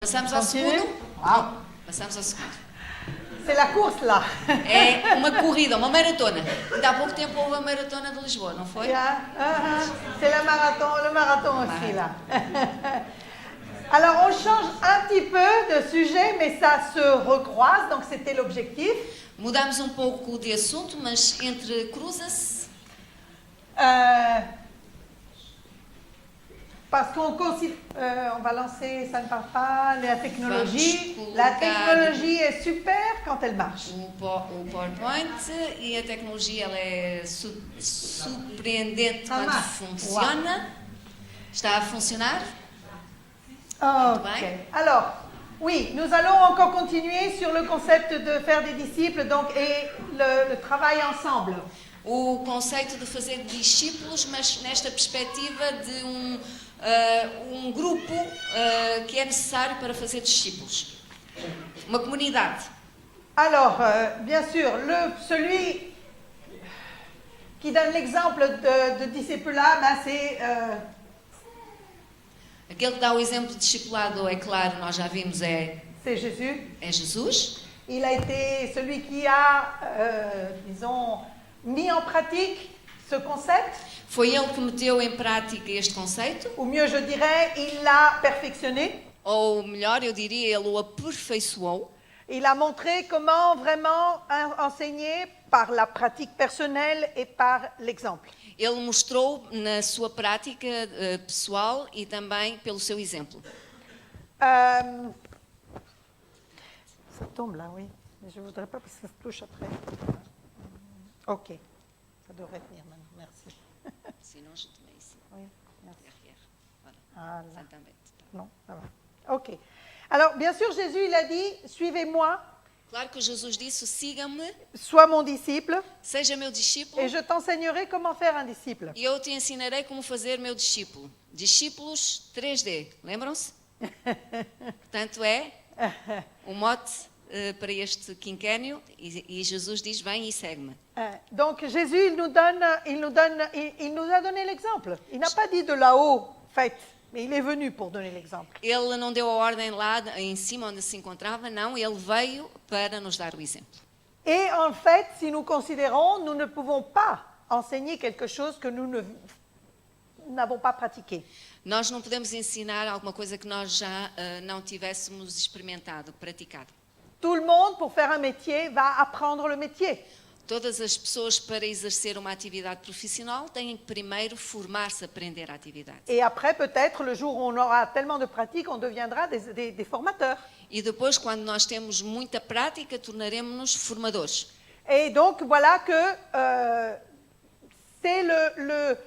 Passamos ao Continue. segundo? Uau. Passamos ao segundo. C'est la course là. É uma corrida, uma maratona. Ainda há pouco tempo houve a maratona de Lisboa, não foi? Yeah, c'est le marathon aussi là. Alors on change un petit peu de sujet, mais ça se recroise, donc c'était l'objectif. Mudamos um pouco de assunto, mas cruza-se. Parce qu'on considère, on va lancer, ça ne parle pas, la technologie. Vamos La colocar- technologie est super quand elle marche. O PowerPoint e a tecnologia ela é surpreendente quando marche. funciona. Está a funcionar? Ok. bien. Alors, oui, nous allons encore continuer sur le concept de faire des disciples donc, et le travail ensemble. O conceito de fazer discípulos, mas nesta perspectiva de um grupo que é necessário para fazer discípulos. Uma comunidade. Alors, bien sûr, celui qui donne l'exemple de disciple-là, ben, Aquele que dá o exemplo de discipulado, é claro, nós já vimos, c'est Jésus. é Jesus. Il a été celui qui a, disons, mis en pratique ce concept, Foi ele que meteu em prática este conceito, ou mieux je dirais, il l'a perfectionné. ou melhor, eu diria, ele o aperfeiçoou. Il a montré comment vraiment enseigner par la pratique personnelle et par l'exemple. Ele mostrou na sua prática pessoal e também pelo seu exemplo. Ça tombe là, oui. Mais je ne voudrais pas parce que ça se touche après. Ok, ça devrait tenir maintenant, merci. Sinon, je te mets ici, Oui, merci. derrière. Voilà. Ah, là. Ça t'embête pas. Non, ça va. Ok. Alors, bien sûr, Jésus, il a dit, suivez-moi, Claro que Jesus disse, siga-me, sois mon disciple, seja meu discípulo, et je t'enseignerai comment faire un disciple. e eu te ensinarei como fazer meu discípulo. Discípulos 3D, lembram-se? Portanto, é o mote para este quinquênio, e Jesus diz, vem e segue-me. Donc, Jésus, il nous a donné l'exemple. Il n'a pas dit de là-haut, faites, mais il est venu pour donner l'exemple. Ele não deu a ordem lá em cima onde se encontrava, não, ele veio para nos dar o exemplo. Et en fait, si nous considérons, nous ne pouvons pas enseigner quelque chose que nous n'avons pas pratiqué. Nós não podemos ensinar alguma coisa que nós já não tivéssemos experimentado, praticado. Tout le monde, pour faire un métier, va apprendre le métier. Todas as pessoas, para exercer uma atividade profissional, têm que primeiro formar-se, aprender a atividade. Et après, peut-être, le jour où on aura tellement de pratique, on deviendra des formateurs. E depois, quando nós temos muita prática, tornaremos-nos formadores. Et donc, voilà que c'est le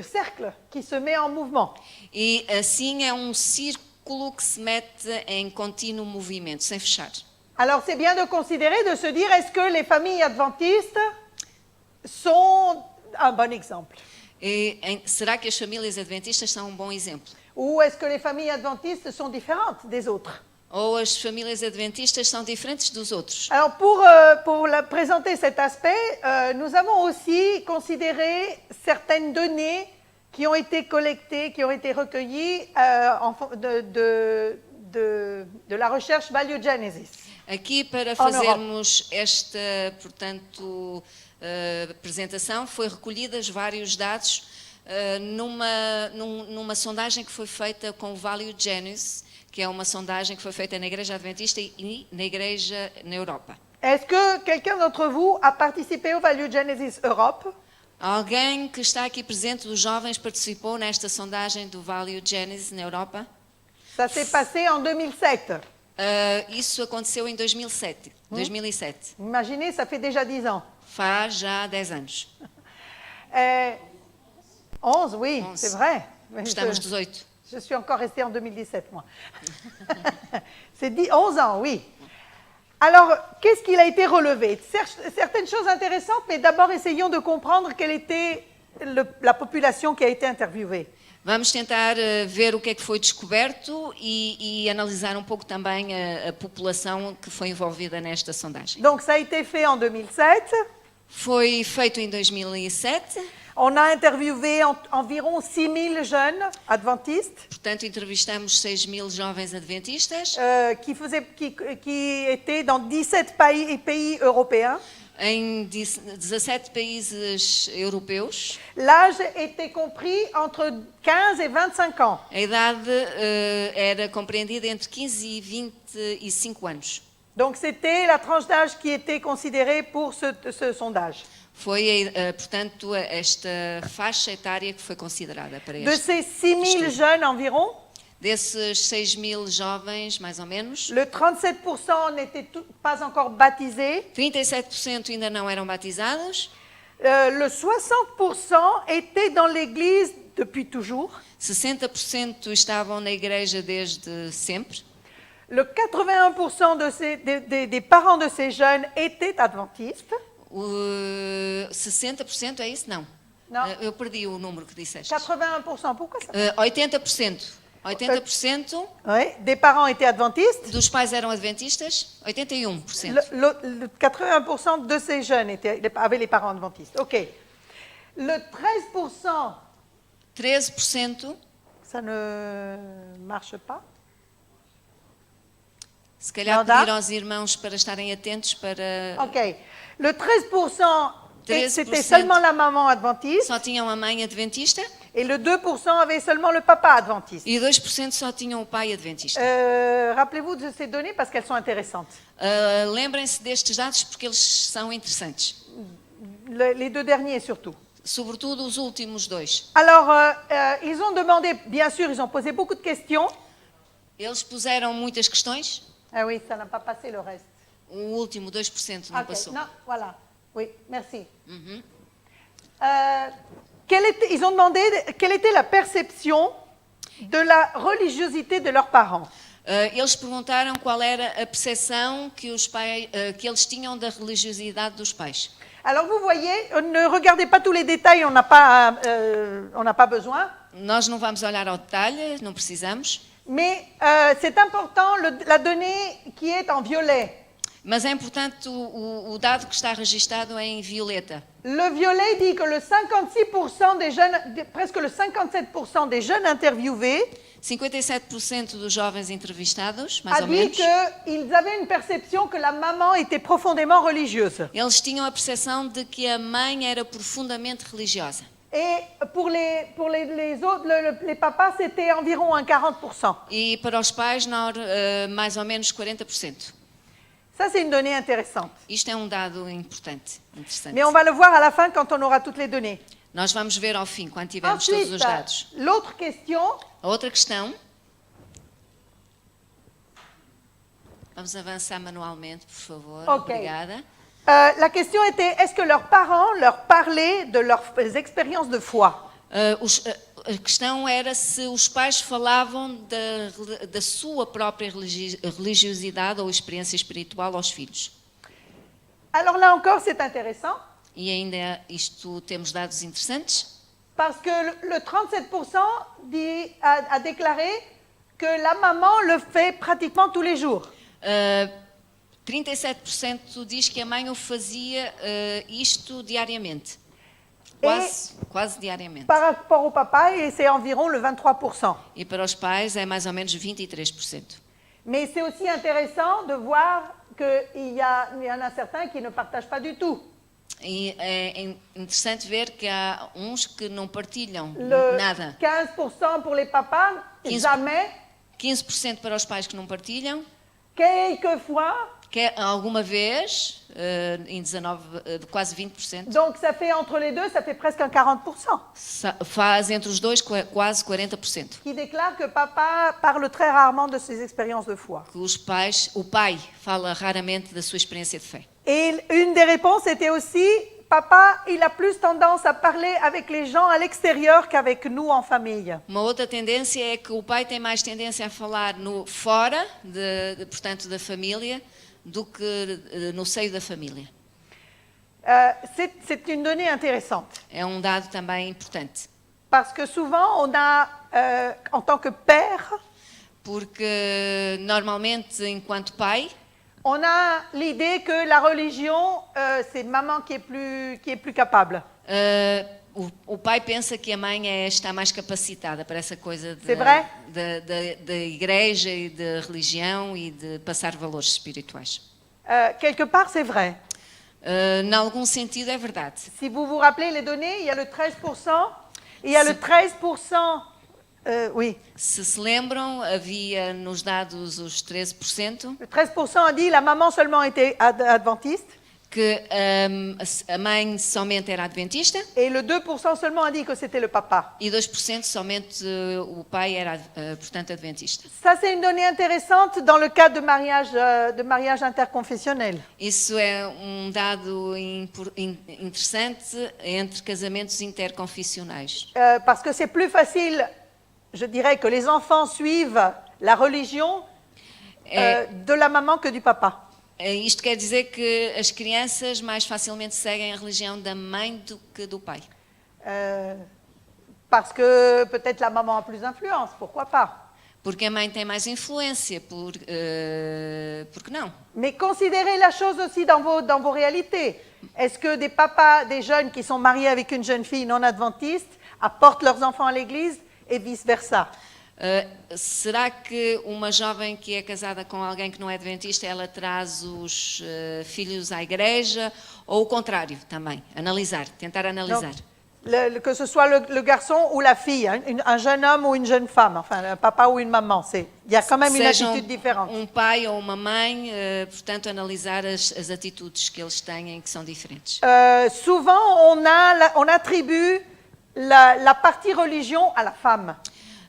cercle qui se met en mouvement. E assim é um círculo que se mete em contínuo movimento, sem fechar. Alors, c'est bien de considérer, de se dire, est-ce que les familles adventistes sont un bon exemple? Será que as famílias adventistas são um bom exemplo? Ou est-ce que les familles adventistes sont différentes des autres? Ou as famílias adventistas são diferentes dos outros? Alors, pour présenter cet aspect, nous avons aussi considéré certaines données qui ont été collectées, qui ont été recueillies de la recherche Value Genesis. Aqui, para fazermos esta, portanto, apresentação, foi recolhidos vários dados numa sondagem que foi feita com o Value Genesis, que é uma sondagem que foi feita na Igreja Adventista e na Igreja na Europa. Est-ce que quelqu'un d'entre vous a participé au Value Genesis Europe? Alguém que está aqui presente dos jovens participou nesta sondagem do Value Genesis na Europa? Ça s'est passé en 2007. Isso aconteceu em 2007. Imaginez, ça fait déjà 10 ans. Faz já 10 anos. 11, oui, 11. c'est vrai. Estamos 18. Je suis encore restée en 2017, moi. C'est 11 ans, oui. Alors, qu'est-ce qu'il a été relevé? Certaines choses intéressantes, mais d'abord essayons de comprendre quelle était la population qui a été interviewée. Vamos tentar ver o que é que foi descoberto e analisar um pouco também a população que foi envolvida nesta sondagem. Donc, ça a été fait en 2007. Foi feito em 2007. On a interviewé environ 6000 jeunes adventistes Portanto, entrevistamos 6.000 jovens adventistas qui étaient dans 17 pays européens. em 17 países europeus. L'âge était compris entre 15 et 25 ans. A idade era compreendida entre 15 e 25 anos. Donc c'était la tranche d'âge qui était considérée pour ce sondage. Foi, portanto, esta faixa etária que foi considerada para De este. ces 6000 jeunes environ, Desses 6.000 jovens, mais ou menos, le 37% n'étaient pas encore baptisés. 37% ainda não eram batizados, Le 60% étaient dans l'église depuis toujours. 60% estavam na igreja desde sempre. Le 81% des parents de ces jeunes étaient adventistes. O 60% é isso? Não. Não. Eu perdi o número que disseste. 81%, pourquoi ça? 80%. 80% Oui, des parents étaient adventistes. dos pais eram adventistas. 81%. Le 81% de ces jeunes avaient les parents adventistes. OK. Le 13%, 13%. ça ne marche pas. Se calhar Não dá? pedir aos irmãos para estarem atentos para... OK. Le 13%, 13%. c'était seulement la maman adventiste. Só tinham a mãe adventista Et le 2% avait seulement le papa adventiste. e 2% só tinham o pai adventista. Rappelez-vous de ces données parce qu'elles sont intéressantes. Lembrem-se destes dados porque eles são interessantes. Les deux derniers surtout. Sobretudo os últimos dois. Alors, ils ont demandé, bien sûr, ils ont posé beaucoup de questions. Eles puseram muitas questões. Ah oui, ça n'a pas passé le reste. O último 2% não Ok, passou. non, voilà. Oui, merci. Uhum. Ils ont demandé quelle était la perception de la religiosité de leurs parents. Eles perguntaram qual era a percepção que que eles tinham da religiosidade dos pais. Alors vous voyez, ne regardez pas tous les détails, on n'a pas besoin. Nós não vamos olhar ao detalhe, não precisamos. Mais c'est important la donnée qui est en violet. Mas é importante o dado que está registado em violeta. Le violet dit que le 56% des jeunes, presque le 57% des jeunes interviewés 57% dos jovens entrevistados, a mais ou dit menos, qu'ils avaient une perception que la maman était profondément religieuse. eles tinham a percepção de que a mãe era profundamente religiosa. Et pour les autres, les papas, c'était environ un 40%. E para os pais, mais ou menos 40%. Ça, c'est une donnée intéressante. Isto é um dado interessante. Mais on va le voir à la fin quand on aura toutes les données. Nós vamos ver ao fim, quando tivermos todos Ensuite, os dados. l'autre question, A outra questão. Vamos avançar manualmente, por favor. Ok. Obrigada. la question était, est-ce que leurs parents leur parlaient de leurs expériences de foi? A questão era se os pais falavam da sua própria religiosidade ou experiência espiritual aos filhos. Alors là encore, c'est intéressant, E ainda isto temos dados interessantes, parce que le 37% a déclaré que la maman le fait pratiquement tous les jours. 37% diz que a mãe o fazia isto diariamente. Quase diariamente. Par rapport au papa, et c'est environ le 23%. E para os pais é mais ou menos 23%. Mais c'est aussi intéressant de voir qu'il y en a certains qui ne partagent pas du tout. E é interessante ver que há uns que não partilham Le nada. 15% pour les papas, 15%. jamais. 15% para os pais que não partilham. Quelquefois, Que alguma vez, em 19, quase 20%, donc ça fait entre les deux, ça fait presque un 40%, faz entre os dois quase 40%. qui déclarent que papa parle très rarement de ses expériences de foi. Que o pai fala raramente da sua experiência de fé. Et une des réponses était aussi, papa, il a plus tendance à parler avec les gens à l'extérieur qu'avec nous en famille. Uma outra tendência é que o pai tem mais tendência a falar fora, portanto, da família, do que no seio da família. C'est une donnée intéressante, É um dado também importante, parce que souvent on a, en tant que père, porque normalmente, enquanto pai, on a l'idée que la religion, c'est maman qui est plus capable. o pai pensa que a mãe está mais capacitada para essa coisa C'est vrai? da igreja e de religião e de passar valores espirituais. Quelque part, c'est vrai. Em algum sentido é verdade. Si vous vous rappelez les données, il y a le 13%, il y a le 13%, oui, Se lembram, havia nos dados os 13%, le 13% a dit la maman seulement était adventiste, que a mãe somente era adventista et le 2% seulement a dit que c'était le papa. e 2% somente o pai era, portanto, adventista. Ça, c'est une donnée intéressante dans le cadre de mariage interconfessionnel. Isso é dado interessante entre casamentos interconfessionais. Parce que c'est plus facile, je dirais, que les enfants suivent la religion de la maman que du papa. Isto quer dizer que as crianças mais facilmente seguem a religião da mãe do que do pai. Parce que peut-être la maman a plus d'influence, pourquoi pas. Porque a mãe tem mais influência, porque não? Mais considérez la chose aussi dans vos réalités. Est-ce que des papas, des jeunes qui sont mariés avec une jeune fille non adventiste apportent leurs enfants à l'église et vice-versa? Será que uma jovem que é casada com alguém que não é adventista, ela traz os filhos à igreja? Ou o contrário também? Tentar analisar. Donc, que ce soit le garçon ou la fille, hein, un jeune homme ou une jeune femme, enfin un papa ou une maman, il y a quand même une attitude différente. Pai ou uma mãe, portanto, analisar as atitudes que eles têm que são diferentes. Souvent, on attribue la partie religion à la femme.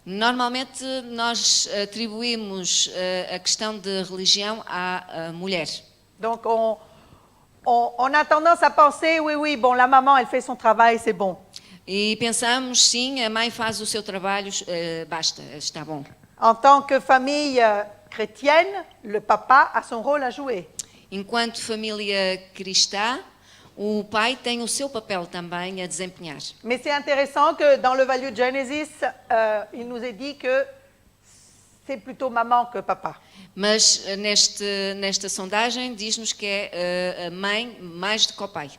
Normalmente, nós atribuímos a questão de religião à mulher. Donc, on a tendance à penser, oui, bon, la maman, elle fait son travail, c'est bon. E pensamos, sim, a mãe faz o seu trabalho, basta, está bom. En tant que famille chrétienne, le papa a son rôle à jouer. Enquanto família cristã, o pai tem o seu papel também a desempenhar. Mais c'est intéressant que dans le Value Genesis, il nous est dit que c'est plutôt maman que papa. Mas nesta sondagem diz-nos que é a mãe mais do que o pai.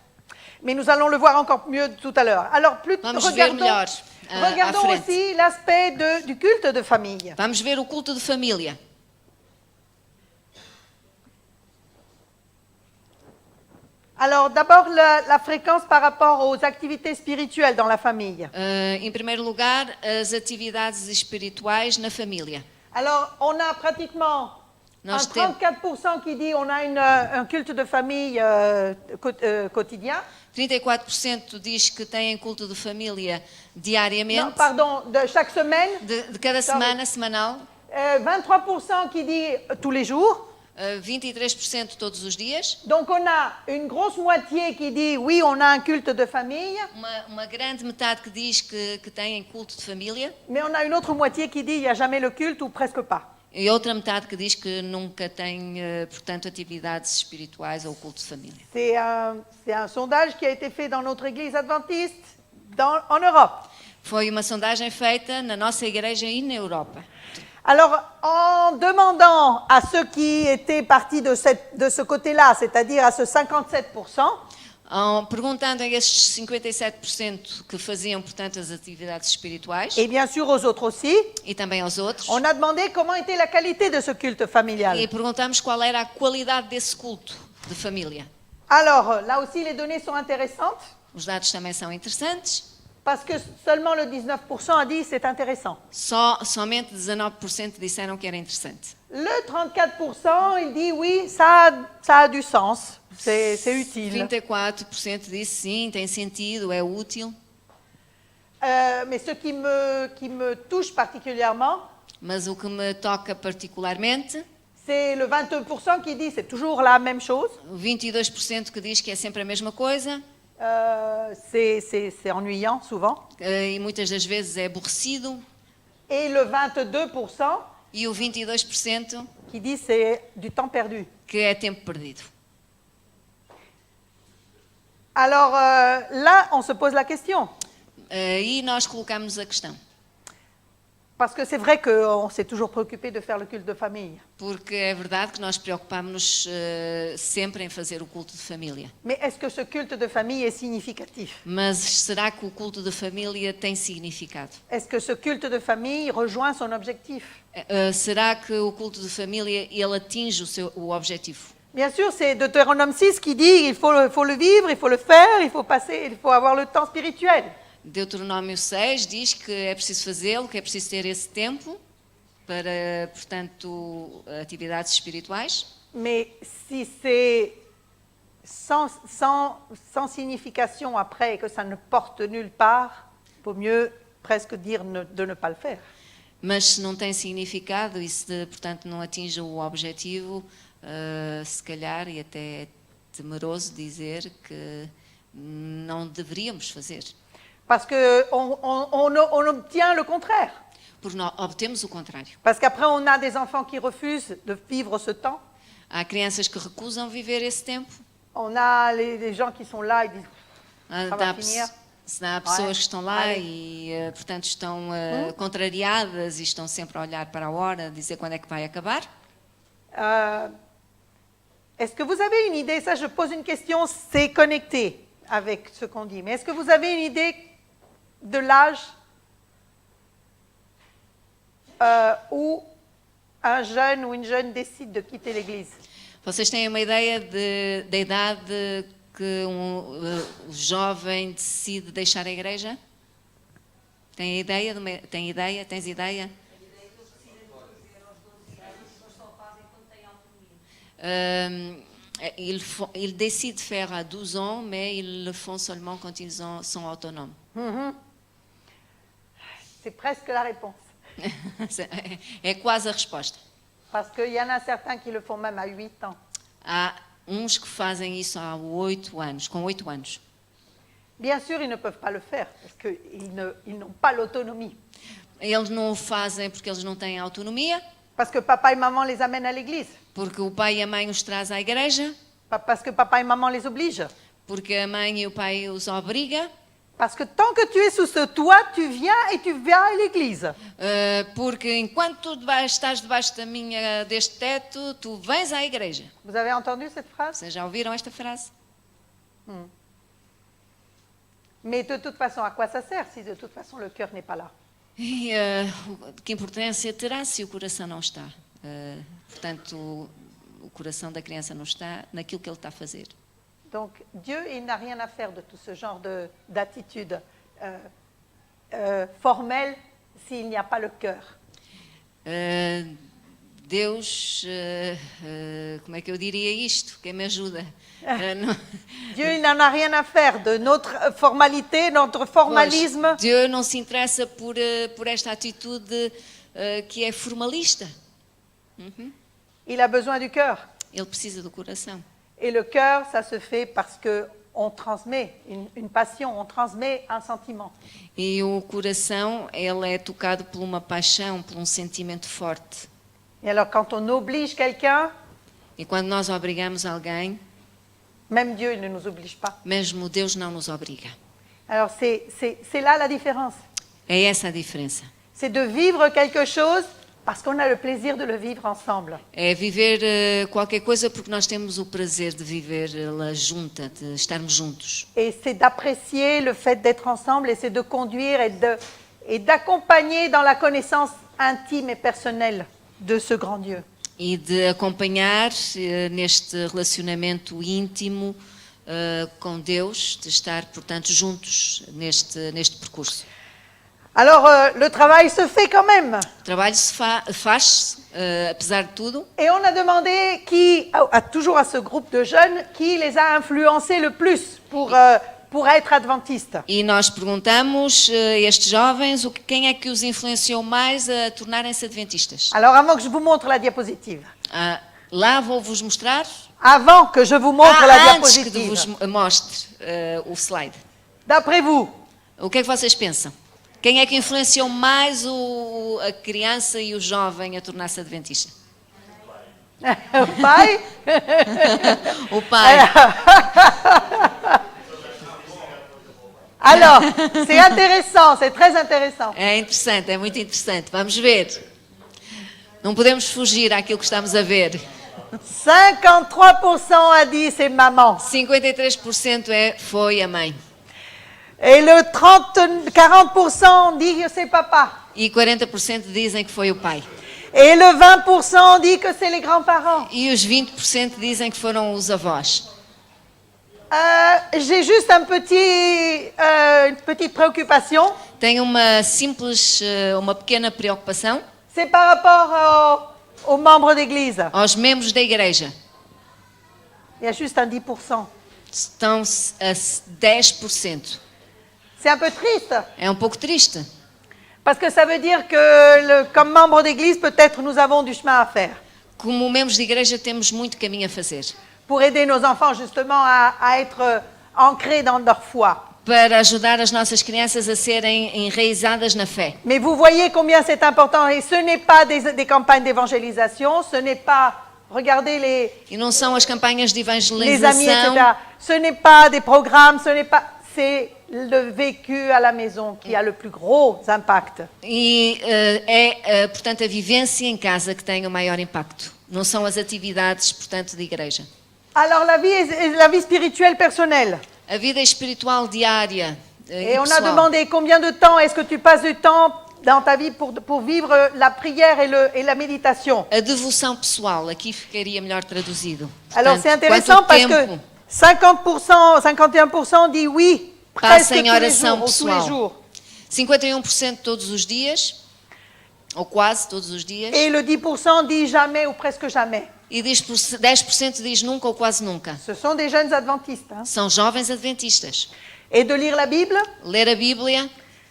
Mais nous allons le voir encore mieux tout à l'heure. Alors, Vamos ver melhor regardons à frente. aussi l'aspect du culte de famille. Vamos ver o culto de família. Alors, d'abord, la fréquence par rapport aux activités spirituelles dans la famille. Em primeiro lugar, as atividades espirituais na família. Alors, on a pratiquement un 34% qui dit on a un culte de famille quotidien. 34% diz que têm culto de família diariamente. Non, pardon, de chaque semaine. De cada semana, semanal. 23% qui dit tous les jours. 23% todos os dias. Donc on a une grosse moitié qui dit oui, on a un culte de famille. Uma grande metade que diz que têm culto de família. Mais on a une autre moitié qui dit il n'y a jamais le culte ou presque pas. E outra metade que diz que nunca tem, portanto, atividades espirituais ou culto de família. C'est un sondage qui a été fait dans notre église adventiste en Europe. Foi uma sondagem feita na nossa igreja e na Europa. Alors, en demandant à ceux qui étaient partis de ce côté-là, c'est-à-dire à ce 57%, perguntando a estes 57% que faziam, portanto, as atividades espirituais, et bien sûr aux autres aussi, e também aos outros, on a demandé comment était la qualité de ce culte familial. e perguntamos qual era a qualidade desse culto de família. Alors, là aussi, les données sont intéressantes, Os dados também são interessantes. parce que seulement le 19% a dit c'est intéressant. Somente 19% disseram que era interessante. Le 34%, il dit oui, ça a du sens, c'est utile. 34% disse sim, tem sentido, é útil. Mais ce qui me touche particulièrement, Mas o que me toca particularmente, c'est le 22% qui dit c'est toujours la même chose. o 22% que diz que é sempre a mesma coisa, C'est ennuyant souvent. e muitas das vezes é aborrecido. Et le 22% E o 22% qui dit c'est du temps perdu. que é tempo perdido. Alors là, on se pose la question. E nós colocamos a questão. Parce que c'est vrai qu'on s'est toujours préoccupé de faire le culte de famille. Porque é verdade que nós preocupámos-nos sempre em fazer o culto de família. Mais est-ce que ce culte de famille est significatif? Mas será que o culto de família tem significado? Est-ce que ce culte de famille rejoint son objectif? Será que o culto de família ele atinge o objetivo? Bien sûr, c'est Deutéronome 6 qui dit il faut le vivre, il faut le faire, il faut avoir le temps spirituel. Deuteronômio 6 diz que é preciso fazê-lo, que é preciso ter esse tempo para, portanto, atividades espirituais. Mais si c'est sans signification après et que ça ne porte nulle part, il vaut mieux presque dire de ne pas le faire. Mas se não tem significado e se, portanto, não atinge o objetivo, se calhar, e até é temeroso dizer que não deveríamos fazer. Parce qu'on obtient le contraire. Porque nós obtemos o contrário. Parce qu'après, on a des enfants qui refusent de vivre ce temps. Há crianças que recusam viver esse tempo. On a les gens qui sont là et disent ça va Há, finir. há pessoas que estão lá Allez. e, portanto, estão contrariadas e estão sempre a olhar para a hora, a dizer quando é que vai acabar. Est-ce que vous avez une idée? Ça, je pose une question, c'est connecté avec ce qu'on dit. Mais est-ce que vous avez une idée de l'âge où un jeune ou une jeune décide de quitter l'Église? Vocês têm uma ideia da idade que o jovem decide deixar a igreja? Tem ideia? Tem ideia? Tens ideia? Ils décident de faire à 12 ans, mais ils le font seulement quand ils sont autonomes. C'est presque la réponse. É quase a resposta. Parce qu'il y en a certains qui le font même à 8 ans. Há uns que fazem isso há 8 anos, com 8 anos. Bien sûr, ils ne peuvent pas le faire parce qu'ils n'ont pas l'autonomie. Eles não o fazem porque eles não têm autonomia, Parce que papa et maman les amènent à l'église. porque o pai e a mãe os traz à igreja, Parce que papa et maman les obligent. porque a mãe e o pai os obriga, Parce que tant que tu es sous ce toit, tu viens et tu vas à l'église. porque enquanto tu estás debaixo deste teto, tu vens à igreja. Vous avez entendu cette phrase? Vocês já ouviram esta frase? Mais de toute façon, à quoi ça sert si de toute façon le cœur n'est pas là? E que importância terá se o coração não está? Portanto, o coração da criança não está naquilo que ele está a fazer. Donc Dieu, il n'a rien à faire de tout ce genre d'attitude formelle s'il n'y a pas le cœur. Deus, como é que eu diria isto? Quem me ajuda? Dieu, il n'en a rien à faire de notre formalité, notre formalisme. Pois, Deus não se interessa por esta atitude que é formalista. Il a besoin du cœur. Ele precisa do coração. Et le cœur, ça se fait parce qu'on transmet une passion, on transmet un sentiment. E o coração, ele é tocado por uma paixão, por um sentimento forte. Et alors quand on oblige quelqu'un, E quando nós obrigamos alguém, même Dieu, il ne nous oblige pas. mesmo Deus não nos obriga. Alors c'est là la différence. É essa a diferença. C'est de vivre quelque chose parce qu'on a le plaisir de le vivre ensemble. É viver qualquer coisa porque nós temos o prazer de viver-la junta, de estarmos juntos. Et c'est d'apprécier le fait d'être ensemble et c'est de conduire et d'accompagner dans la connaissance intime et personnelle de ce grand Dieu. E de acompanhar neste relacionamento íntimo com Deus, de estar, portanto, juntos neste percurso. Alors le travail se fait quand même. O trabalho faz, apesar de tudo. Et on a demandé toujours à ce groupe de jeunes, qui les a influencés le plus pour être adventistes. E nós perguntamos a estes jovens quem é que os influenciou mais a tornarem-se adventistas. Alors avant que je vous montre la diapositive. Lá vou-vos mostrar. Avant que je vous montre la Antes que diapositive. vos mostre o slide. D'après vous, O que é que vocês pensam? Quem é que influenciou mais a criança e o jovem a tornar-se adventista? o pai? O pai. Alors, c'est intéressant, c'est très intéressant. É interessante, é muito interessante. Vamos ver. Não podemos fugir àquilo que estamos a ver. 53% a dit c'est maman. 53% foi a mãe. Et le 40% dit que c'est papa. E 40% dizem que foi o pai. Et le 20% dit que c'est les grands-parents. E os 20% dizem que foram os avós. J'ai juste une petite préoccupation. Tenho uma pequena preocupação C'est par rapport aux membres d'église. aos membros da igreja. Il y a juste un 10%. Estão a 10%. C'est un peu triste. É um pouco triste, Parce que ça veut dire que, comme membre d'église, peut-être nous avons du chemin à faire. como membros de igreja temos muito caminho a fazer Pour aider nos enfants justement à être ancrés dans leur foi. para ajudar as nossas crianças a serem enraizadas na fé. Mais vous voyez combien c'est important. Et ce n'est pas des campagnes d'évangélisation, ce n'est pas, regardez E não são as campanhas de les amis, evangelização, etc. Ce n'est pas des programmes, c'est le vécu à la maison qui a le plus gros impact. e portanto, a vivência em casa que tem o maior impacto. Não são as atividades, portanto, de igreja. Alors la vie spirituelle personnelle. A vida espiritual diária e Et on a pessoal. demandé combien de temps est-ce que tu passes du temps dans ta vie pour vivre la prière et la méditation. A devoção pessoal, aqui ficaria melhor traduzido. Alors Portanto, c'est intéressant quanto parce que tempo 50%, 51% dit oui, presque passa em tous les oração jours, ou tous les pessoal? jours. 51% todos os dias, ou quase todos os dias, Et le 10% dit jamais ou presque jamais. e 10% diz nunca ou quase nunca. Ce sont des jeunes adventistes. Hein. São jovens adventistas. Et de lire la Bible, Ler a Bíblia,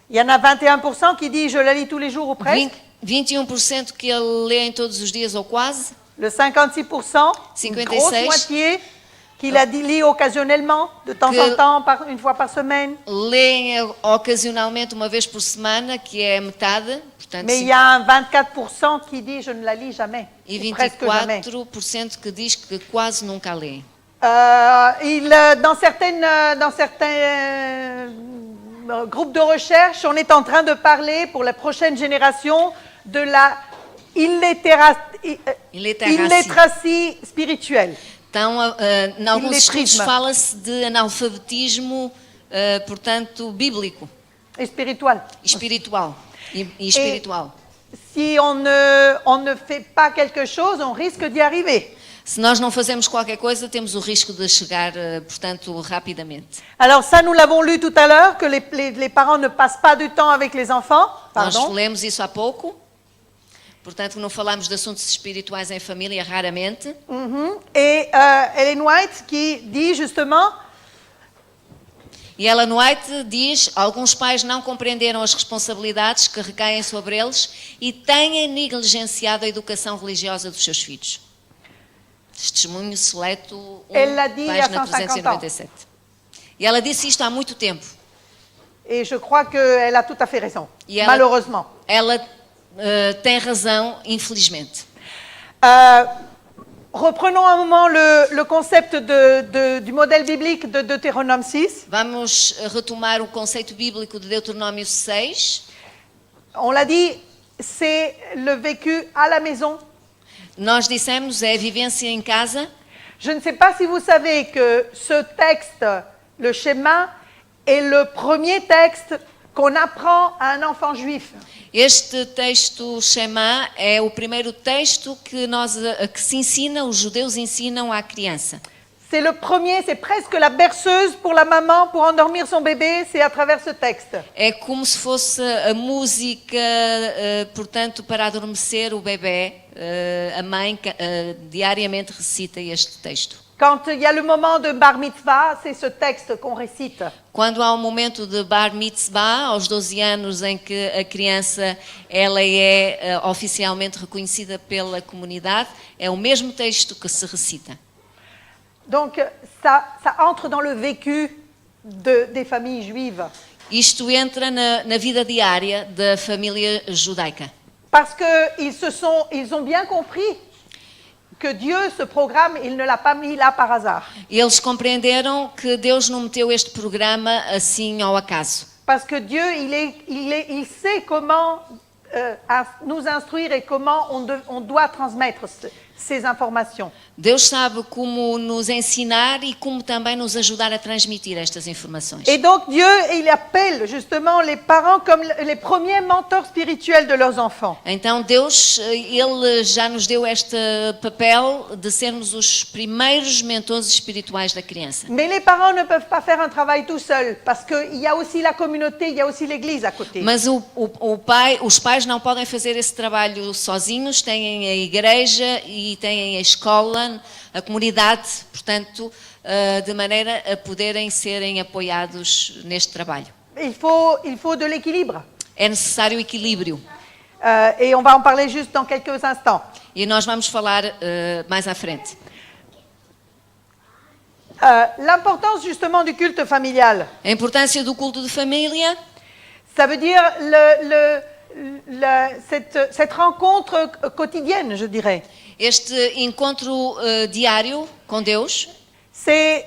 il y en a 21% qui dit je la lis tous les jours ou presque. 21% que leem todos os dias ou quase, Le 56%, une 56. grosse moitié, qui la lit occasionnellement, de temps Que- en temps, une fois par semaine. leem ocasionalmente uma vez por semana, que é metade, portanto, Mais il y a un 24% qui dit je ne la lis jamais, e ou presque jamais. 24% que diz que quase nunca leem. Dans certains groupes de recherche, on est en train de parler pour la prochaine génération de la illettératie spirituelle. Então, em alguns estudos Iletrismo. fala-se de analfabetismo, portanto, bíblico, Et spirituelle. espiritual. E espiritual. Si on ne fait pas quelque chose, on risque d'y arriver. Se nós não fazemos qualquer coisa, temos o risco de chegar, portanto, rapidamente. Alors ça, nous l'avons lu tout à l'heure, que les parents ne passent pas du temps avec les enfants. Nós Pardon. lemos isso há pouco. Portanto, não falamos de assuntos espirituais em família, raramente. Et Ellen White qui dit justement, E Ellen White diz: alguns pais não compreenderam as responsabilidades que recaem sobre eles e têm negligenciado a educação religiosa dos seus filhos. Testemunho seleto, Ela diz há página 150 397. E ela disse isto há muito tempo. et je crois qu'elle a tout à fait raison, E ela, malheureusement. ela tem razão, infelizmente. Reprenons un moment le concept du modèle biblique de Deutéronome 6. Vamos retomar o conceito bíblico de Deuteronômio 6. On l'a dit, c'est le vécu à la maison. Nós dissemos, é a vivência em casa. Je ne sais pas si vous savez que ce texte, le schéma, est le premier texte qu'on apprend à un enfant juif. Este texto Shema é o primeiro texto que se ensina, os judeus ensinam à criança. C'est le premier, c'est presque la berceuse pour la maman pour endormir son bébé, c'est à travers ce texte. É como se fosse a música, portanto, para adormecer o bebê. A mãe diariamente recita este texto. Quand il y a le moment de bar mitzvah, c'est ce texte qu'on récite. Quando há um momento de bar mitzvah, aos 12 anos, em que a criança ela é oficialmente reconhecida pela comunidade, é o mesmo texto que se recita. Donc ça entre dans le vécu des familles juives. Isto entra na vida diária da família judaica. Parce qu'ils ont bien compris que Dieu, ce programme, il ne l'a pas mis là par hasard. Eles compreenderam que Deus não meteu este programa assim ao acaso. Parce que Dieu, il sait comment nous instruire et comment on doit transmettre ces informations. Deus sabe como nos ensinar e como também nos ajudar a transmitir estas informações. Et donc Dieu, il appelle justement les parents comme les premiers mentors spirituels de leurs enfants. Então Deus, Ele já nos deu este papel de sermos os primeiros mentores espirituais da criança. Mais les parents ne peuvent pas faire un travail tout seuls, parce qu'il y a aussi la communauté, il y a aussi l'église à côté. Mas os pais não podem fazer esse trabalho sozinhos, têm a igreja e têm a escola, a comunidade, portanto, de maneira a poderem serem apoiados neste trabalho. Il faut de l'équilibre. É necessário equilíbrio. Et on va en parler juste dans quelques instants. E nós vamos falar mais à frente. L'importance justement du culte familial. A importância do culto de família Ça veut dire cette rencontre quotidienne, je dirais. este encontro diário com Deus C'est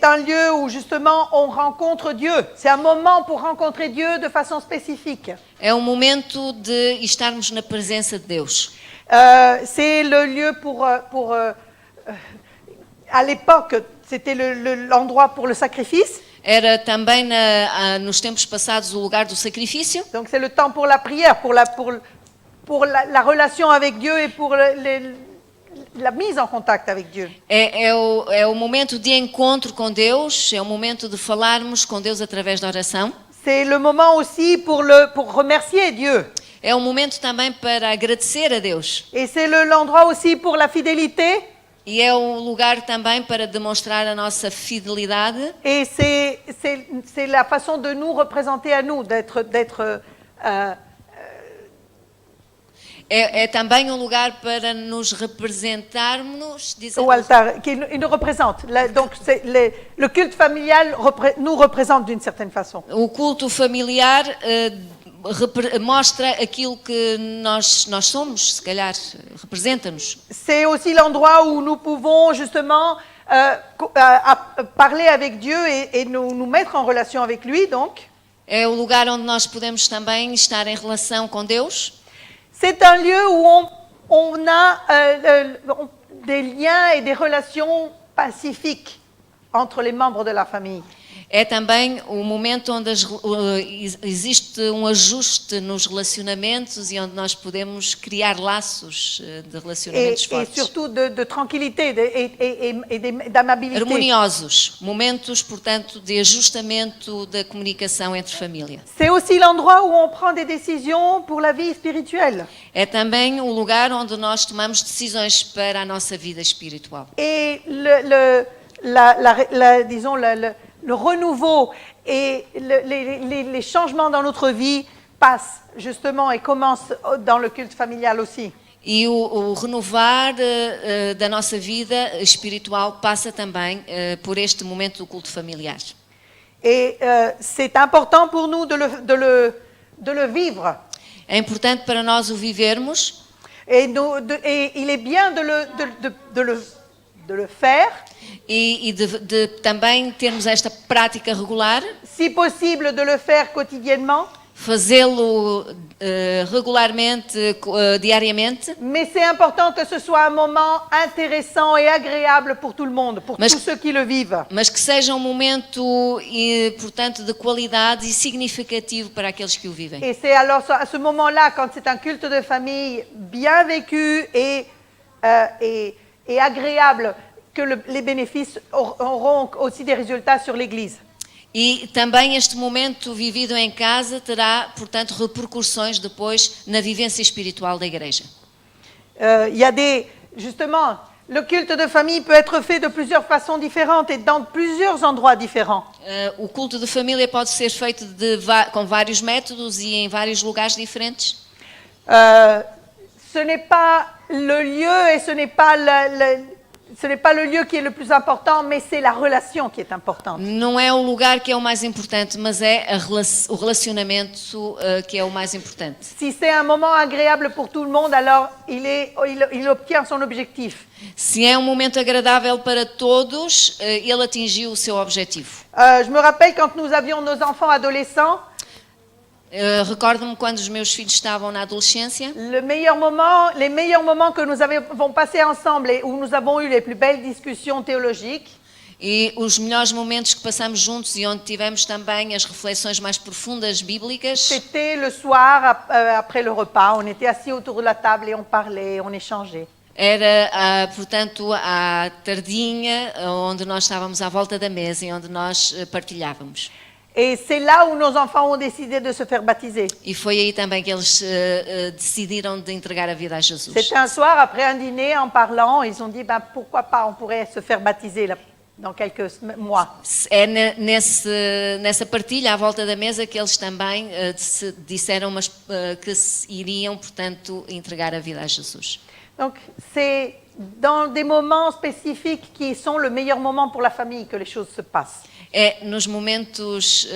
un lieu où justement on rencontre Dieu. C'est un moment pour rencontrer Dieu de façon spécifique. é um momento de estarmos na presença de Deus. C'est le lieu à l'époque, c'était l'endroit pour le sacrifice. Era também nos tempos passados o lugar do sacrifício. Donc c'est le temps pour la prière, pour la relation avec Dieu et pour la mise en contact avec Dieu. É o momento de encontro com Deus, é o momento de falarmos com Deus através da oração. C'est le moment aussi pour remercier Dieu. É um momento também para agradecer a Deus. Et c'est l'endroit aussi pour la fidélité. E é o lugar também para demonstrar a nossa fidelidade. Et c'est la façon de nous représenter à nous, d'être É também um lugar para nos representarmos. au altar, qui nous représente. Donc le culte familial nous représente d'une certaine façon. O culto familiar mostra aquilo que nós somos, se calhar, representa-nos. C'est aussi l'endroit où nous pouvons justement parler avec Dieu et nous mettre en relation avec lui, donc. É o lugar onde nós podemos também estar em relação com Deus. C'est un lieu où on a des liens et des relations pacifiques entre les membres de la famille. É também o momento onde existe um ajuste nos relacionamentos e onde nós podemos criar laços de relacionamentos Et fortes. surtout de tranquillité et d'amabilité. Harmoniosos, momentos, portanto, de ajustamento da comunicação entre família. C'est aussi l'endroit où on prend des décisions pour la vie spirituelle. É também o lugar onde nós tomamos decisões para a nossa vida espiritual. Et disons, le renouveau et les changements dans notre vie passent justement et commencent dans le culte familial aussi. E o renovar da nossa vida espiritual passa também por este momento do culto familiar. Et c'est important pour nous de le vivre. É importante para nós o vivermos. Et il est bien de le faire. E de também termos esta prática regular. Si possible, de le faire quotidiennement. Fazê-lo regularmente, diariamente. Mais c'est important que ce soit un moment intéressant et agréable pour tout le monde, pour tous ceux qui le vivent. Mas que seja um momento, portanto, de qualidade e significativo para aqueles que o vivem. Et c'est alors à ce moment-là, quand c'est un culte de famille bien vécu et agréable, que les bénéfices auront aussi des résultats sur l'Église. E também este momento vivido em casa terá, portanto, repercussões depois na vivência espiritual da igreja. Il y a justement, le culte de famille peut être fait de plusieurs façons différentes et dans plusieurs endroits différents. O culto de família pode ser feito com vários métodos e em vários lugares diferentes. Ce n'est pas le lieu et ce n'est pas ce n'est pas le lieu qui est le plus important, mais c'est la relation qui est importante. Não é o lugar que é o mais importante, mas é o relacionamento que é o mais importante. Si c'est un moment agréable pour tout le monde, alors il obtient son objectif. Se é um momento agradável para todos, ele atingiu o seu objetivo. Je me rappelle quand nous avions nos enfants adolescents, Recordo-me quando os meus filhos estavam na adolescência. les meilleurs moments que nous avons passés ensemble et où nous avons eu les plus belles discussions théologiques, E os melhores momentos que passamos juntos e onde tivemos também as reflexões mais profundas bíblicas c'était le soir après le repas. On était assis autour de la table et on parlait, on échangeait. era, portanto, à tardinha, onde nós estávamos à volta da mesa e onde nós partilhávamos. Et c'est là où nos enfants ont décidé de se faire baptiser. E foi aí também que eles decidiram de entregar a vida a Jesus. C'était un soir, après un dîner, en parlant, ils ont dit, ben, pourquoi pas, on pourrait se faire baptiser là, dans quelques mois. É nessa partilha à volta da mesa que eles também disseram que iriam, portanto, entregar a vida a Jesus. Donc, c'est dans des moments spécifiques qui sont le meilleur moment pour la famille que les choses se passent. É nos momentos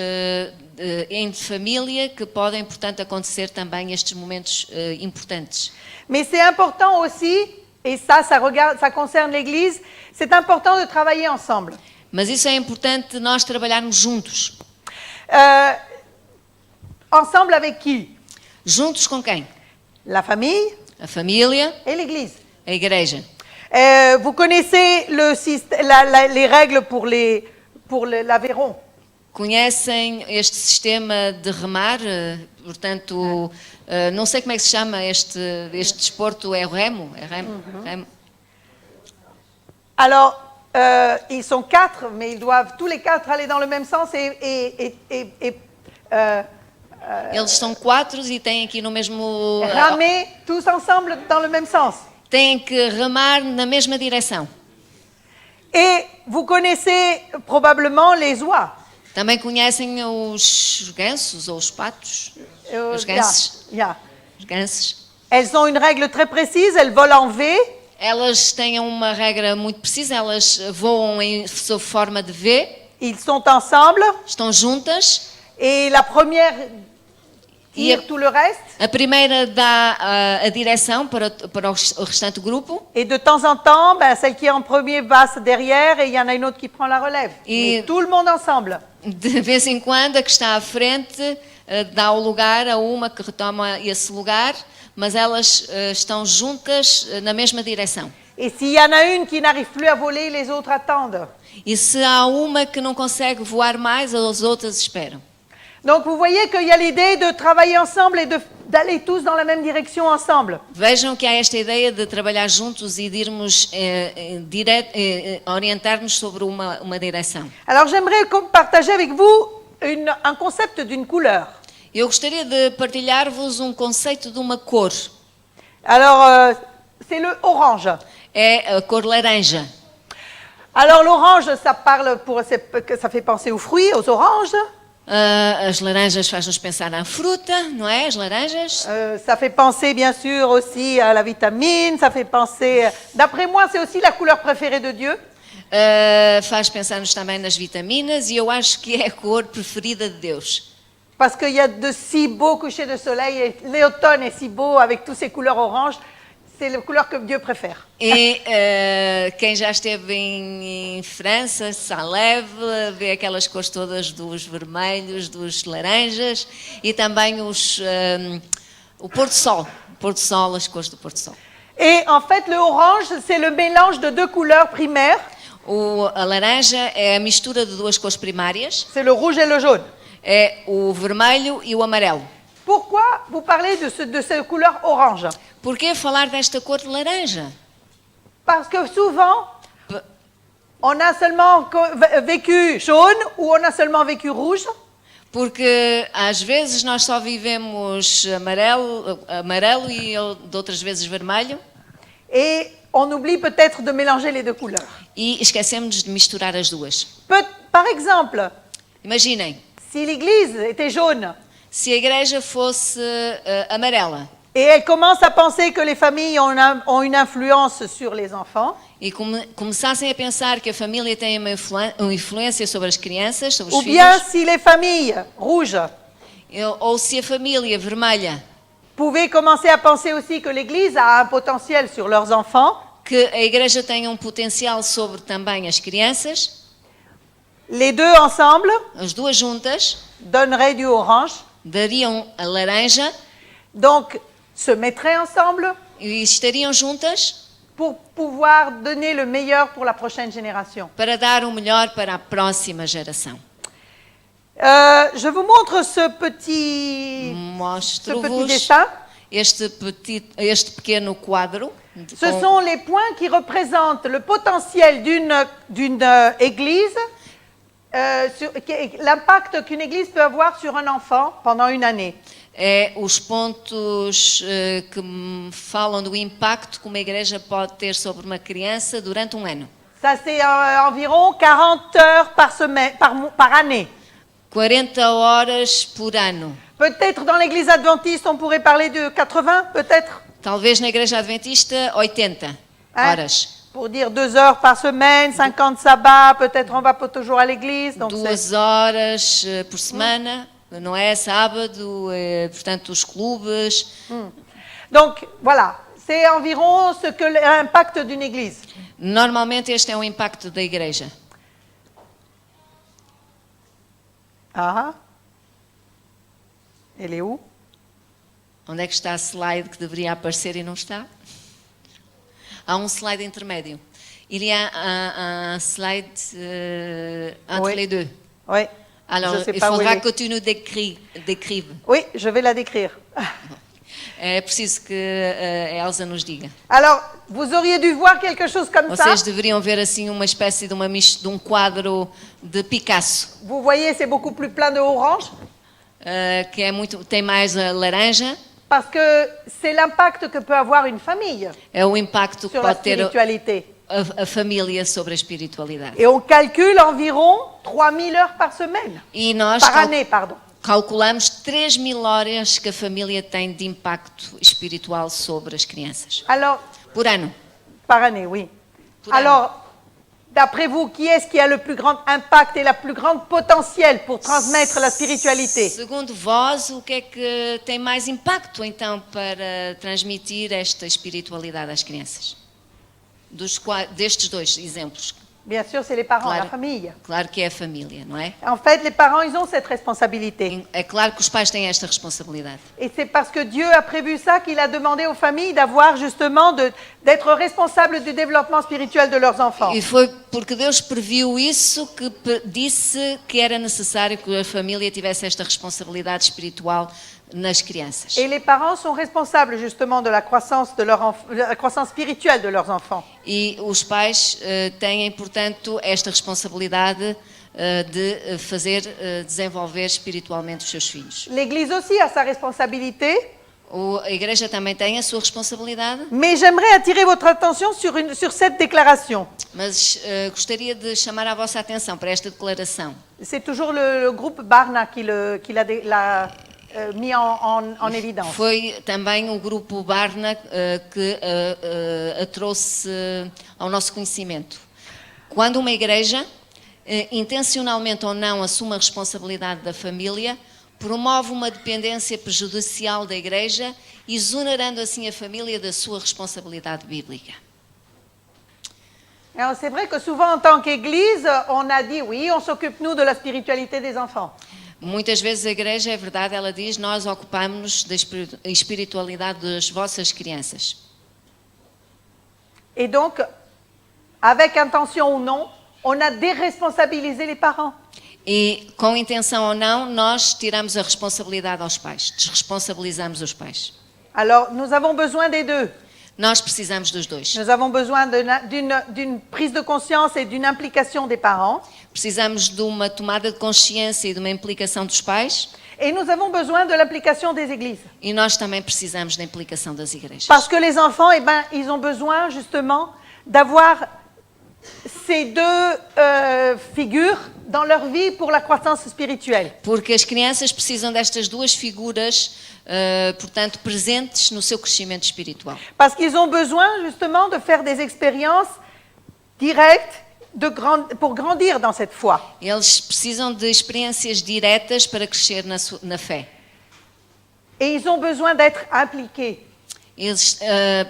em família que podem, portanto, acontecer também estes momentos importantes. Mais c'est important aussi, et ça concerne l'Église, c'est important de travailler ensemble. Mas isso é importante nós trabalharmos juntos. Ensemble avec qui? Juntos com quem? La famille A família, et l'Église. a igreja. Vous connaissez les règles pour l'aviron. Conhecem este sistema de remar? Portanto, não sei como é que se chama este desporto, é o remo? É remo? Remo. Alors, ils sont 4, mais ils doivent tous les 4 aller dans le même sens Eles são 4 e têm aqui no mesmo... ramer tous ensemble dans le même sens. Têm que remar na mesma direção. Et vous connaissez probablement les oies. Também conhecem os gansos ou os patos? Os gansos. Os gansos. Elles ont une règle très précise, elles volent en V. Elas têm uma regra muito precisa, elas voam sob forma de V. Ils sont ensemble. Estão juntas. Et la première tire tout le reste. A primeira dá a direção para o restante grupo. Et de temps en temps, celle qui est en premier passe derrière et il y en a une autre qui prend la relève. Et tout le monde ensemble. De vez em quando, a que está à frente dá o lugar a uma que retoma esse lugar, mas elas estão juntas na mesma direção. Et s'il y en a une qui n'arrive plus à voler, les autres attendent. E se há uma que não consegue voar mais, as outras esperam. Donc vous voyez qu'il y a l'idée de travailler ensemble et d'aller tous dans la même direction ensemble. Vejam que há esta ideia de trabalhar juntos e de irmos orientar-nos sobre uma direção. Alors j'aimerais partager avec vous un concept d'une couleur. Eu gostaria de partilhar-vos um conceito de uma cor. Alors c'est le orange. É a cor laranja. Alors l'orange, ça fait penser aux fruits, aux oranges. As laranjas faz-nos pensar na fruta, não é? As laranjas. Ça fait penser bien sûr aussi à la vitamine, ça fait penser... D'après moi, c'est aussi la couleur préférée de Dieu. Faz pensar-nos também nas vitaminas e eu acho que é a cor preferida de Deus. Parce qu'il y a de si beaux couchers de soleil et l'automne est si beau avec toutes ces couleurs oranges. C'est la couleur que Dieu préfère. E quem já esteve em França, Salève, vê aquelas cores todas dos vermelhos, dos laranjas e também o pôr-do-sol. Pôr-do-sol, as cores do pôr-do-sol. Et en fait, le orange, c'est le mélange de 2 couleurs primaires. A laranja é a mistura de 2 cores primárias. C'est le rouge et le jaune. É o vermelho e o amarelo. Pourquoi vous parlez de cette couleur orange? Por que falar desta cor de laranja? Parce que souvent, on a seulement vécu jaune ou on a seulement vécu rouge. Porque às vezes nós só vivemos amarelo e de outras vezes vermelho. Et on oublie peut-être de mélanger les 2 couleurs. E esquecemos de misturar as duas. Par exemple, imaginem, si l'église était jaune, se a igreja fosse amarela, Et elle commence à penser que les familles ont une influence sur les enfants. e começassem a pensar que a família tem uma influência sobre as crianças, sobre os Ou bien filhos, si les familles rouges ou se a família vermelha, pouvaient commencer à penser aussi que l'Église a un potentiel sur leurs enfants, que a igreja tem um potencial sobre também as crianças, les deux ensemble as duas juntas donneraient du orange. dariam a laranja Donc, se mettraient ensemble e estariam juntas pour pouvoir donner le meilleur pour la prochaine génération. para dar o melhor para a próxima geração. Je vous montre ce petit Mostro-vos dessin. este pequeno quadro. Ce sont les points qui représentent le potentiel d'une église, l'impact qu'une église peut avoir sur un enfant pendant une année. É os pontos que me falam do impacto que uma igreja pode ter sobre uma criança durante um ano. Ça, c'est environ 40 heures par semaine, par année. 40 horas por ano. Peut-être dans l'église adventiste, on pourrait parler de 80, peut-être. Talvez na igreja adventista, 80 horas. Pour dire 2 heures par semaine, 50 sabbats, peut-être on va pas toujours à l'église. Donc 2 horas por semana, não é? Sábado, portanto, os clubes. Donc voilà, c'est environ ce que l'impact d'une église. Normalmente este é o impacto da igreja. Ah, elle est où? Onde é que está a slide que deveria aparecer e não está? Há um slide intermédio. Il y a un slide entre Oui. les deux. Oui. Alors, Je sais il pas où faudra elle est. que tu nous décrives. Oui, je vais la décrire. É preciso que a Elsa nos diga. Alors, vous auriez dû voir quelque chose comme ça. Vocês deveriam ver assim uma espécie de um quadro de Picasso, Vous voyez, c'est beaucoup plus plein de orange. que é tem mais a laranja. Parce que c'est l'impact que peut avoir une famille É o impacto que sur la pode ter spiritualité. a família sobre a espiritualidade. Et on calcule environ 3000 heures par semaine. E nós Par année, pardon. calculamos 3.000 horas que a família tem de impacto espiritual sobre as crianças. Alors, Por ano. par année, oui. Pour Alors, d'après vous, qui est-ce qui a le plus grand impact et la plus grande potentiel pour transmettre la spiritualité? Segundo vós, o que é que tem mais impacto, então, para transmitir esta espiritualidade às crianças? Destes dois exemplos. Bien sûr, c'est les parents, Claro. la famille. Claro que é a família, não é? En fait, les parents, ils ont cette responsabilité. É claro que os pais têm esta responsabilidade. Et c'est parce que Dieu a prévu ça qu'il a demandé aux familles d'avoir justement, d'être responsables du développement spirituel de leurs enfants. E foi porque Deus previu isso que disse que era necessário que a família tivesse esta responsabilidade espiritual nas crianças. Et les parents sont responsables justement de la croissance, la croissance spirituelle de leurs enfants. E os pais têm, portanto, esta responsabilidade de fazer desenvolver espiritualmente os seus filhos. L'Église aussi a sa responsabilité, A igreja também tem a sua responsabilidade, mais j'aimerais attirer votre attention sur cette déclaration. mas gostaria de chamar a vossa atenção para esta declaração. C'est toujours le groupe Barna qui l'a mis en évidence. Foi também o grupo Barna que a trouxe ao nosso conhecimento. Quando uma igreja, intencionalmente ou não, assume a responsabilidade da família, promove uma dependência prejudicial da igreja, exonerando assim a família da sua responsabilidade bíblica. Alors c'est vrai que souvent en tant qu'Église, on a dit oui, on s'occupe nous de la spiritualité des enfants. Muitas vezes a igreja, é verdade, ela diz, nós ocupamos-nos da espiritualidade das vossas crianças. Et donc, avec intention ou non, on a déresponsabilisé les parents. E, com intenção ou não, nós tiramos a responsabilidade aos pais, desresponsabilizamos os pais. Alors, nous avons besoin des deux. Nós precisamos dos dois. Nous avons besoin d'une prise de conscience et d'une implication des parents. Precisamos de uma tomada de consciência e de uma implicação dos pais. Et nous avons besoin de l'implication des églises. E nós também precisamos da implicação das igrejas. Parce que les enfants, eh ben, ils ont besoin justement d'avoir ces deux figures dans leur vie pour la croissance spirituelle. Porque as crianças precisam destas duas figuras, portanto, presentes no seu crescimento espiritual. Parce qu'ils ont besoin justement de faire des expériences directes pour grandir dans cette foi. Eles precisam de experiências diretas para crescer na fé. Et ils ont besoin d'être impliqués. Eles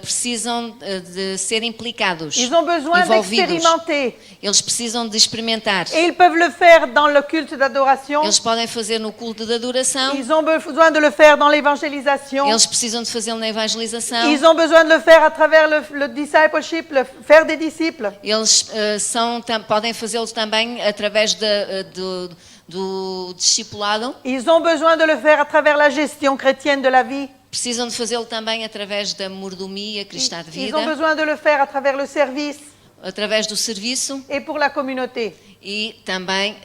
precisam de ser implicados, Ils ont besoin envolvidos. d'expérimenter. Eles precisam de experimentar. Et ils peuvent le faire dans le culte d'adoration. Eles podem fazer no culto de adoração. Ils ont besoin de le faire dans l'évangélisation. Eles precisam de fazê-lo na evangelização. Ils ont besoin de le faire à travers le discipleship, faire des disciples. Eles podem fazê-lo também através do discipulado. Ils ont besoin de le faire à travers la gestion chrétienne de la vie. Precisam de fazê-lo também através da mordomia cristã de Ils vida, ont besoin de le faire à travers le service através do serviço et pour la communauté. e também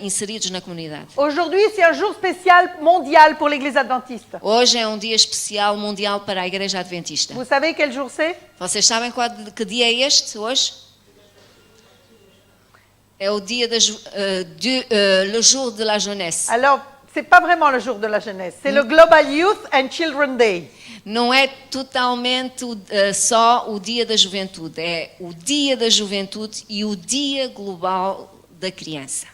inseridos na comunidade. Aujourd'hui, c'est un jour spécial mondial pour l'Église adventiste. Hoje é um dia especial mundial para a Igreja Adventista. Vous savez quel jour c'est? Vocês sabem que dia é este hoje? É o dia le jour de la jeunesse. Alors, c'est pas vraiment le jour de la jeunesse, c'est le Global Youth and Children Day. Não é totalmente só o dia da juventude, é o dia da juventude e o dia global da criança.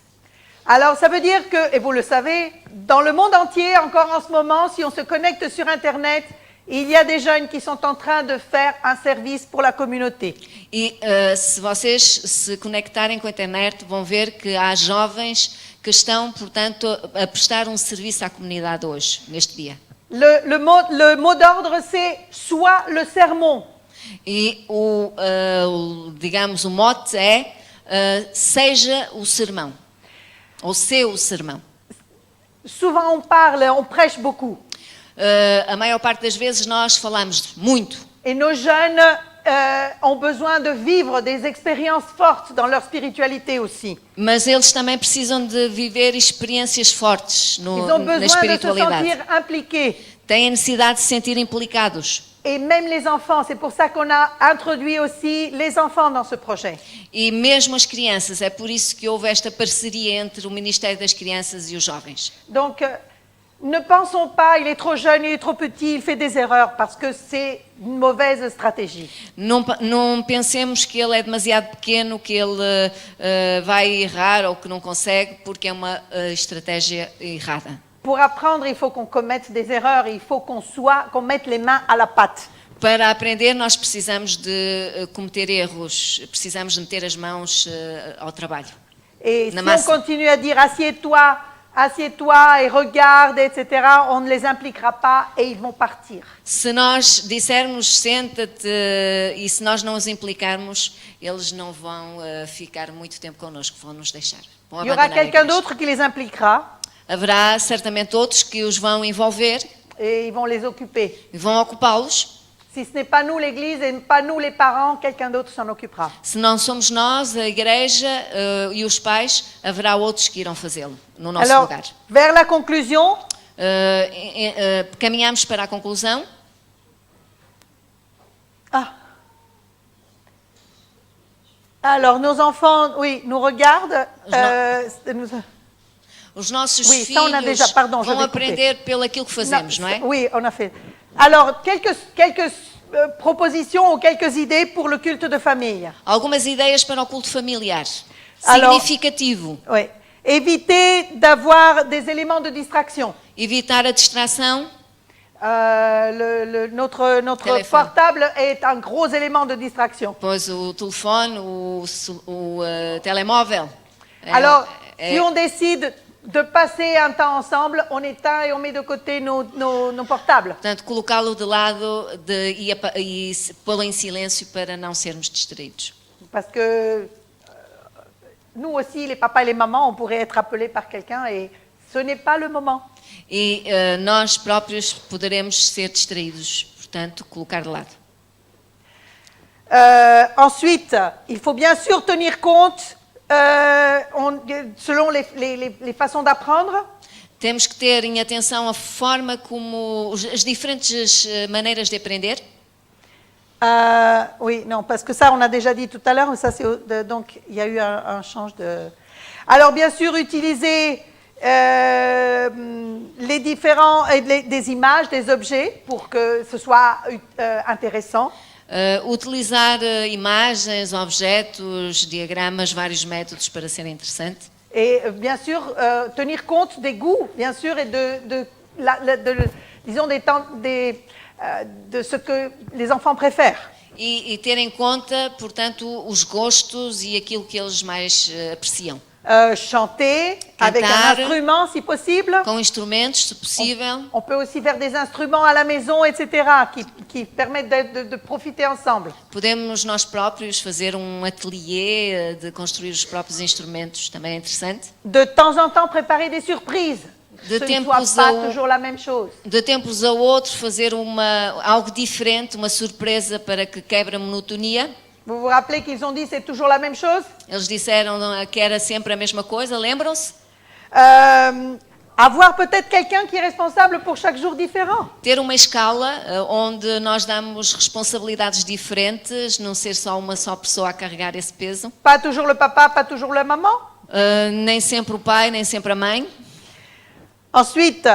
Alors, ça veut dire que, et vous le savez, dans le monde entier, encore en ce moment, si on se connecte sur Internet, il y a des jeunes qui sont en train de faire un service pour la communauté. E se vocês se conectarem com a internet, vão ver que há jovens que estão, portanto, a prestar um serviço à comunidade hoje, neste dia. Le mot d'ordre, c'est « Sois le sermon ». E digamos, o mote é seja o sermão, ou seu sermão. Souvent on parle, on prêche beaucoup. A maior parte das vezes nós falamos muito. Et nos jeunes ont besoin de vivre des expériences fortes dans leur spiritualité aussi. Mas eles também precisam de viver experiências fortes Ils ont na besoin de se espiritualidade. sentir impliqués. Têm a necessidade de se sentir implicados. Et même les enfants, c'est pour ça qu'on a introduit aussi les enfants dans ce projet. E mesmo as crianças, é por isso que houve esta parceria entre o Ministério das Crianças e os jovens. Donc, ne pensons pas, il est trop jeune, il est trop petit, il fait des erreurs, parce que c'est une mauvaise stratégie. Não pensemos que ele é demasiado pequeno, que ele vai errar ou que não consegue, porque é uma estratégia errada. Pour apprendre, il faut qu'on commette des erreurs, il faut qu'on mette les mains à la pâte. Para aprender, nós precisamos de cometer erros, precisamos de meter as mãos ao trabalho. Et Na si massa. on continue à dire assieds-toi et regarde, etc., on ne les impliquera pas et ils vont partir. Se nós dissermos senta-te e se nós não os implicarmos, eles não vão ficar muito tempo connosco, vão nos deixar. Vão Il y aura abandonar a quelqu'un igreja. d'autre qui les impliquera Haverá certamente outros que os vão envolver et ils vont les occuper. e vão ocupá-los. Si ce n'est pas nous l'Église et pas nous les parents, quelqu'un d'autre s'en occupera. Se não somos nós, a igreja e os pais, haverá outros que irão fazê-lo no nosso Alors, lugar. vers la conclusion, Caminhamos para a conclusão. Alors, nos enfants, oui, nous regardent. Os nossos Oui, ça, on a filhos déjà- pardon, vão j'avais coupé. aprender pelo aquilo que fazemos, não é? Oui, on a fait. Alors, quelques propositions ou quelques idées pour le culte de famille. Algumas ideias para o culto familiar. Alors- Significativo. Oui. Éviter d'avoir des éléments de distraction. Evitar a distração. Notre Téléphone. portable est un gros élément de distraction. Pois o telefone, o telemóvel. Alors, si on décide de passer un temps ensemble, on éteint et on met de côté nos portables. Portanto, colocá-lo de lado e pô-lo em silêncio para não sermos distraídos. Parce que nous aussi, les papas et les mamans, on pourrait être appelés par quelqu'un et ce n'est pas le moment. E nós próprios poderemos ser distraídos, portanto, colocar de lado. Ensuite, il faut bien sûr tenir compte, selon les façons d'apprendre, Temos que ter em atenção a forma como as diferentes maneiras de aprender. Oui, non, parce que ça, on a déjà dit tout à l'heure, ça c'est donc il y a eu un change de. Alors bien sûr, utiliser les différents des images, des objets pour que ce soit intéressant. Utilizar imagens, objetos, diagramas, vários métodos para ser interessante. Et bien sûr, tenir compte des goûts, bien sûr, et disons de ce que les enfants préfèrent. E ter em conta, portanto, os gostos e aquilo que eles mais apreciam. Chanter avec un Cantar. instrument si possible. Com instrumentos, se possível. On peut aussi faire des instruments à la maison, etc., qui permettent de profiter ensemble. Podemos nós próprios fazer ateliê de construir os próprios instrumentos, também é interessante. De temps en temps, préparer des surprises. De Ce ne tempos soit pas a toujours la même chose. De tempos a outros, fazer algo diferente, uma surpresa para que quebre a monotonia. Vous vous rappelez qu'ils ont dit c'est toujours la même chose? Eles disseram que era sempre a mesma coisa, lembram-se? Avoir peut-être quelqu'un qui est responsable pour chaque jour différent. Ter uma escala onde nós damos responsabilidades diferentes, não ser só uma pessoa a carregar esse peso. Pas toujours le papa, pas toujours la maman. Nem sempre o pai, nem sempre a mãe. Ensuite,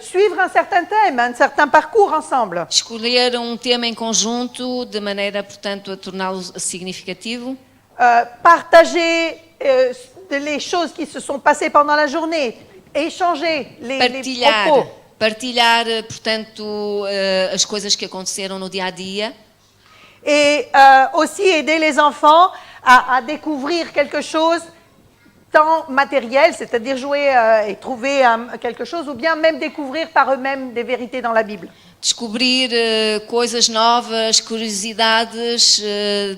suivre un certain thème, un certain parcours ensemble. Escolher tema em conjunto, de maneira, portanto, a torná-lo significativo. Partager les choses qui se sont passées pendant la journée. Échanger les propos. Partilhar, portanto, as coisas que aconteceram no dia a dia. Et aussi aider les enfants à découvrir quelque chose tant matériel, c'est-à-dire jouer et trouver quelque chose, ou bien même découvrir par eux-mêmes des vérités dans la Bible. Descobrir coisas novas, curiosidades,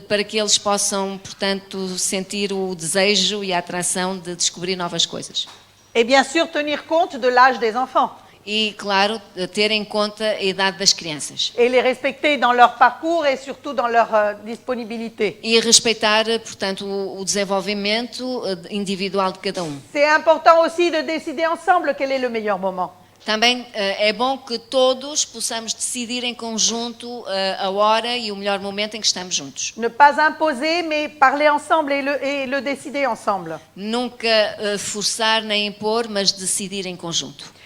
para que eles possam, portanto, sentir o desejo e a atração de descobrir novas coisas. Et bien sûr, tenir compte de l'âge des enfants. E, claro, ter em conta a idade das crianças. Et les respecter dans leur parcours et surtout dans leur disponibilité. E respeitar, portanto, o desenvolvimento individual de cada um. C'est important aussi de décider ensemble quel est le meilleur moment. Também é bom que todos possamos decidir em conjunto a hora e o melhor momento em que estamos juntos. Ne pas imposer, mais parler ensemble et le décider ensemble. Nunca forçar nem impor, mas decidir em conjunto.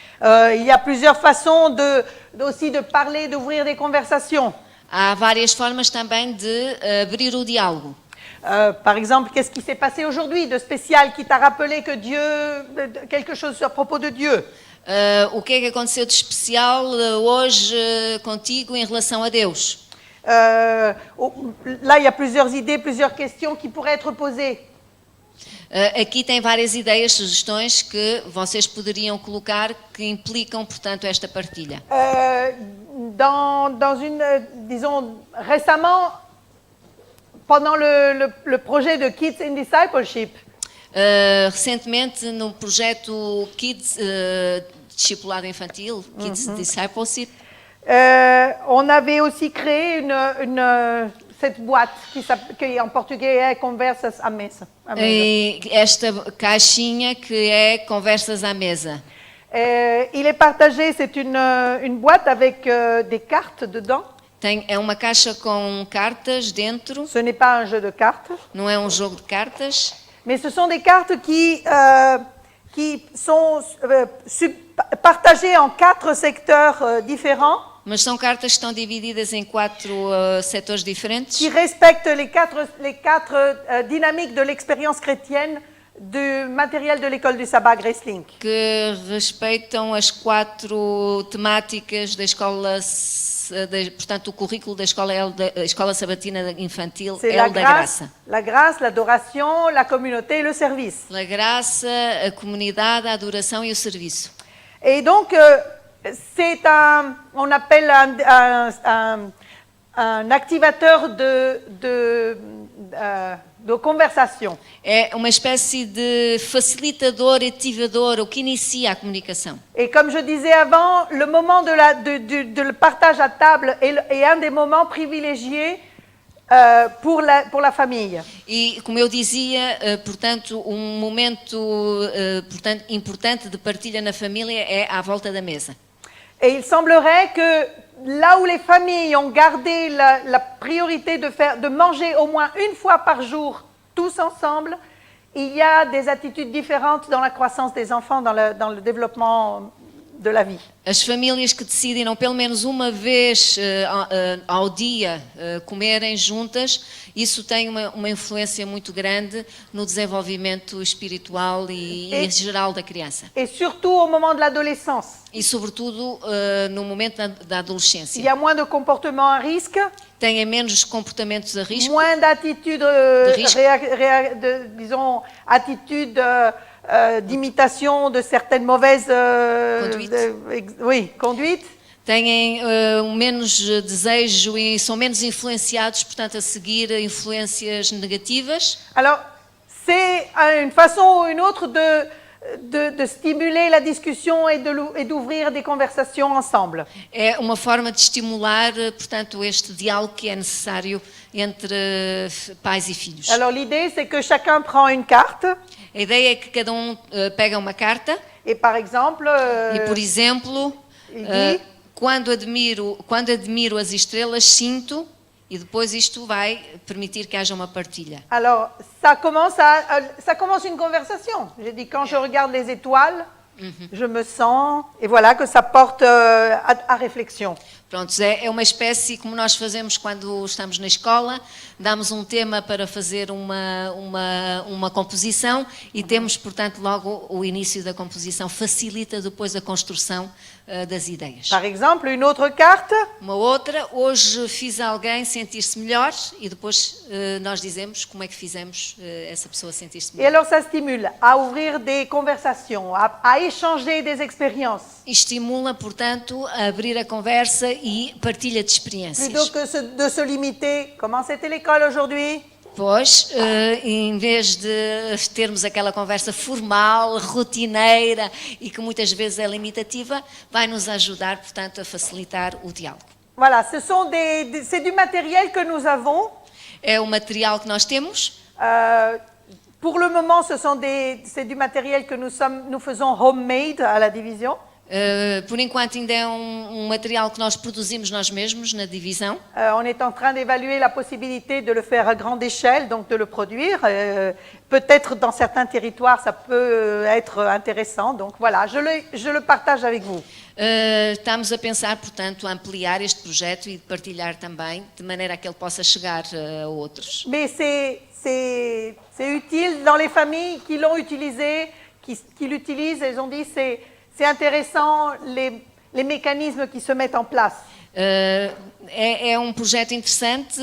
Il y a plusieurs façons aussi de parler, d'ouvrir des conversations. Há várias formas também de abrir o diálogo. Par exemple, qu'est-ce qui s'est passé aujourd'hui de spécial qui t'a rappelé que Dieu, quelque chose à propos de Dieu? O que é que aconteceu de especial hoje contigo em relação a Deus? Là, il y a plusieurs idées, plusieurs questions qui pourraient être posées. Aqui tem várias ideias, sugestões que vocês poderiam colocar que implicam, portanto, esta partilha. Disons, récemment, pendant le projet de Kids in Discipleship, recentemente, no projeto Kids Discipulado Infantil, Kids Discipleship, on avait aussi créé cette boîte qui en portugais é Conversas à Mesa. Esta caixinha que é Conversas à Mesa. Il est partagé, c'est une boîte avec des cartes dedans. É uma caixa com cartas dentro. Ce n'est pas un jeu de cartes. Não é jogo de cartas. Mais ce sont des cartes qui sont partagées en 4 secteurs différents. Mas são cartas que estão divididas em 4 setores diferentes. Qui respectent les quatre dynamiques de l'expérience chrétienne du matériel de l'école du sabbat Grace Link. Que respeitam as 4 temáticas da escola, portanto, o currículo da escola sabatina infantil El da Graça. La grâce, l'adoration, la communauté et le service. A graça, a comunidade, a adoração e o serviço. Et donc, on appelle un activateur de conversation. É uma espécie de facilitador, ativador, o que inicia a comunicação. Et comme je disais avant, le moment de le partage à table est un des moments privilégiés pour la famille. E, como eu dizia, portanto, momento portanto, importante de partilha na família é à volta da mesa. Et il semblerait que là où les familles ont gardé la priorité de manger au moins une fois par jour, tous ensemble, il y a des attitudes différentes dans la croissance des enfants, dans le développement de la vie. As famílias que decidem pelo menos uma vez ao dia comerem juntas, isso tem uma influência muito grande no desenvolvimento espiritual e em geral da criança. Et surtout au moment de l'adolescence. E sobretudo no momento da adolescência. Il y a moins de comportements à risque, Têm menos comportamentos a risco, moins d'attitudes, risque. disons, attitudes d'imitation de certaines mauvaises conduites. têm menos desejo e são menos influenciados, portanto, a seguir influências negativas. Alors, c'est une façon ou une autre de stimuler la discussion et d'ouvrir des conversations ensemble. É uma forma de estimular, portanto, este diálogo que é necessário entre pais e filhos. Alors, l'idée, c'est que chacun prend une carte A ideia é que cada pega uma carta et, par exemple, e, por exemplo, il dit, quando admiro as estrelas, sinto, e depois isto vai permitir que haja uma partilha. alors, ça commence une conversation. J'ai dit, quand je regarde les étoiles, je me sens, et voilà, que ça porte à réflexion. Pronto, é uma espécie como nós fazemos quando estamos na escola, damos um tema para fazer uma composição e temos, portanto, logo o início da composição, facilita depois a construção das ideias. Par exemple, une autre carte, Uma outra, hoje fiz alguém sentir-se melhor e depois nós dizemos como é que fizemos essa pessoa sentir-se et melhor. alors ça stimule à ouvrir des conversations, à échanger des expériences. Estimula, portanto, a abrir a conversa e partilha de experiências. Plutôt que de se limiter, comment c'était l'école aujourd'hui? Pois, em vez de termos aquela conversa formal, rotineira e que muitas vezes é limitativa, vai nos ajudar, portanto, a facilitar o diálogo. Voilà, c'est du matériel que nous avons. É o material que nós temos. Pour le moment, c'est du matériel que nous faisons homemade à la division. Por enquanto ainda é um material que nós produzimos nós mesmos na divisão. On est en train d'évaluer la possibilité de le faire à grande échelle, donc de le produire. Peut-être dans certains territoires, ça peut être intéressant. Donc voilà, je le partage avec vous. Estamos a pensar, portanto, a ampliar este projeto e partilhar também, de maneira a que ele possa chegar a outros. Mais c'est utile dans les familles qui l'ont utilisé, qui l'utilisent. Elles ont dit c'est intéressant les mécanismes qui se mettent en place. É um projeto interessante,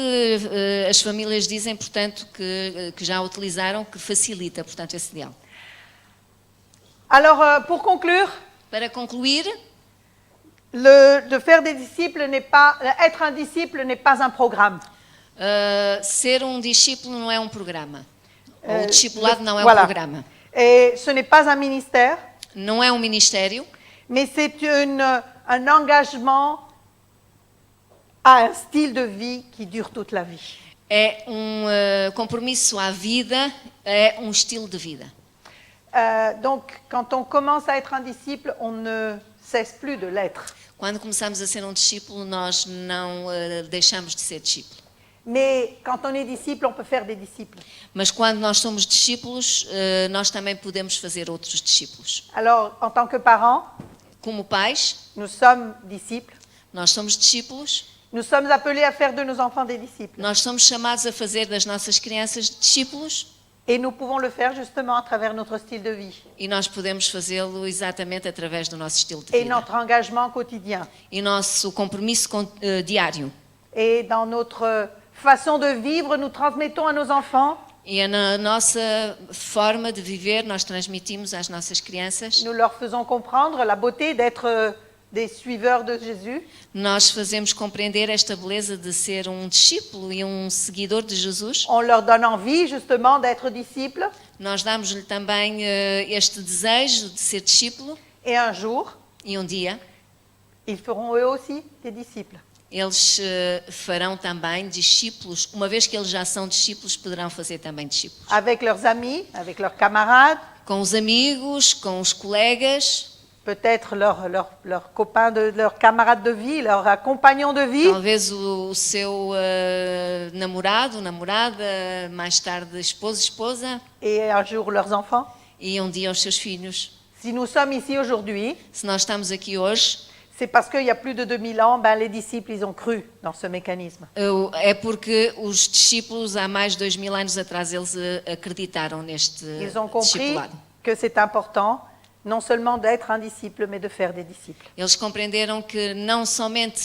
as famílias dizem, portanto, que já utilizaram, que facilita, portanto, esse diálogo. Alors, pour conclure, Para concluir, de faire des disciples être un disciple n'est pas un programme. ser um discípulo não é um programa. O discipulado não é um Voilà. programa. Et ce n'est pas un ministère, Não é um ministério, mais c'est un engagement à un style de vie qui dure toute la vie. é compromisso à vida, é estilo de vida. Donc, quand on commence à être un disciple, on ne cesse plus de l'être. Quando começamos a ser um discípulo, nós não deixamos de ser discípulo. Mais quand on est disciple, on peut faire des disciples. Mas quando nós somos discípulos, nós também podemos fazer outros discípulos. Alors, en tant que parents, Como pais, nous sommes disciples. nós somos discípulos, Nous sommes appelés à faire de nos enfants des disciples. nós somos chamados a fazer das nossas crianças discípulos Et nous pouvons le faire justement à travers notre style de vie e nós podemos fazê-lo exatamente através do nosso estilo de et vida notre engagement quotidien. e nosso compromisso diário. Et dans notre façon de vivre, nous transmettons à nos enfants, E na nossa forma de viver, nós transmitimos às nossas crianças, nous leur faisons comprendre la beauté d'être des suiveurs de Jésus. nós fazemos compreender esta beleza de ser um discípulo e um seguidor de Jesus. On leur donne envie justement d'être disciples. Nós damos-lhe também este desejo de ser discípulo Et un jour, e um dia ils feront eux aussi des disciples. eles farão também discípulos. Uma vez que eles já são discípulos, poderão fazer também discípulos. Avec leurs amis, avec leurs camarades, Com os amigos, com os colegas, peut-être leur copain, leur camarade de vie, leur compagnon de vie. Talvez o seu namorado, namorada, mais tarde esposo, esposa, Et un jour leurs enfants. e um dia os seus filhos. Si nous sommes ici aujourd'hui, Se nós estamos aqui hoje, c'est parce qu'il y a plus de 2000 ans, les disciples, ils ont cru dans ce mécanisme. é porque os discípulos, há mais de 2000 anos atrás, eles acreditaram neste Ils ont compris discipulado. que c'est important, non seulement d'être un disciple, mais de faire des disciples. Eles compreenderam que não somente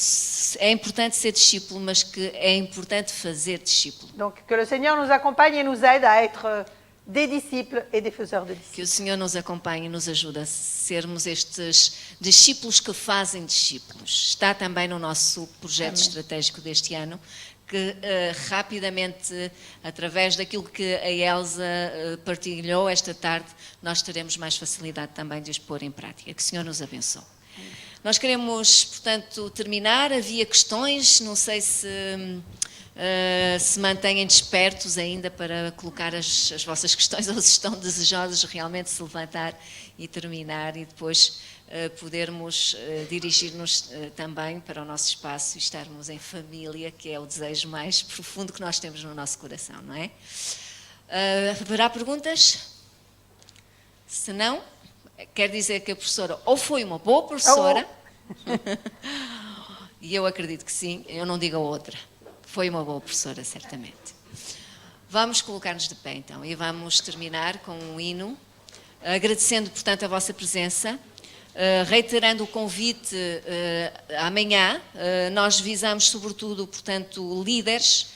é importante ser discípulo, mas que é importante fazer discípulo. Donc que le Seigneur nous accompagne et nous aide à être des disciples et des faiseurs de disciples. Que o Senhor nos acompanhe e nos ajude a sermos estes discípulos que fazem discípulos. Está também no nosso projeto estratégico deste ano, que rapidamente, através daquilo que a Elsa partilhou esta tarde, nós teremos mais facilidade também de os pôr em prática. Que o Senhor nos abençoe. Nós queremos, portanto, terminar. Havia questões, não sei se se mantêm despertos ainda para colocar as vossas questões ou se estão desejosos realmente de se levantar e terminar e depois podermos dirigir-nos também para o nosso espaço e estarmos em família, que é o desejo mais profundo que nós temos no nosso coração, não é? Haverá perguntas? Se não, quer dizer que a professora ou foi uma boa professora, e eu acredito que sim, eu não digo a outra. Foi uma boa professora, certamente. Vamos colocar-nos de pé, então, e vamos terminar com um hino, agradecendo, portanto, a vossa presença, reiterando o convite amanhã. Nós visamos, sobretudo, portanto, líderes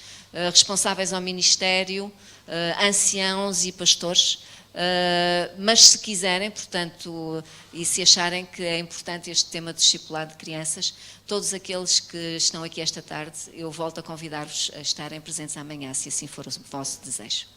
responsáveis ao ministério, anciãos e pastores, mas se quiserem, portanto, e se acharem que é importante este tema de discipulado de crianças, todos aqueles que estão aqui esta tarde, eu volto a convidar-vos a estarem presentes amanhã, se assim for o vosso desejo.